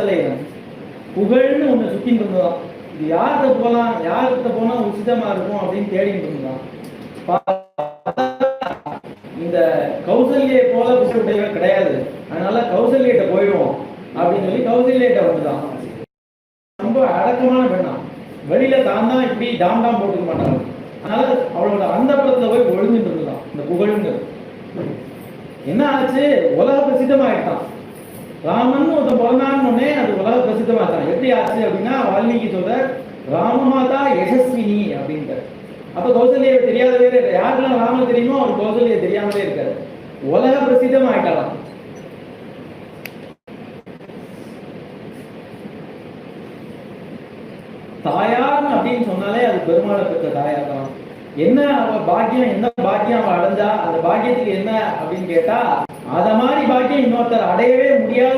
கௌசல்யன் புகழ்னு ஒண்ணு சுத்தின்னு இருந்ததான். இது யார்கிட்ட போகலாம், யார்கிட்ட போனா உச்சிதமா இருக்கும் அப்படின்னு தேடிட்டு இருந்தான். இந்த கௌசல்யை போல புகழுடையவன் கிடையாது, அதனால கௌசல்யிட்ட போயிடுவோம் அப்படின்னு சொல்லி கௌசல்யிட்ட வந்துதான். ரொம்ப அடக்கமான பெண்ணா, வெளியில தான் இப்படி டாம் போட்டுக்க மாட்டாங்க. அதனால அவளோட அந்த படத்துல போய் ஒழிஞ்சுட்டு இருந்தான் இந்த புகழுங்கிறது. என்ன ஆச்சு, உலக பிரசித்தமாயிட்டான். ராமன் ஒருத்தன் பிறந்தான்னு அது உலக பிரசித்தமாட்டான். எப்படி ஆச்சு அப்படின்னா, வால்மீகி சொல்ற ராமமாதா யசஸ்வினி அப்படின்ட்டு. அப்ப கௌசல்யை தெரியாதவே இருக்க, யாருக்கெல்லாம் ராமன் தெரியுமோ அவர் கௌசல்யை தெரியாமலே இருக்காரு. உலக பிரசித்தமாயிட்டாலாம். தாயார் அப்படின்னு சொன்னாலே அது பெருமாளை பெற்ற தாயார் தான். என்ன அவ பாக்கியம், என்ன பாக்கியம் அவ அடைஞ்சா, அந்த பாக்கியத்துக்கு என்ன அப்படின்னு கேட்டா, அத மாதிரி பாக்கியம் இன்னொருத்தர் அடையவே முடியாது.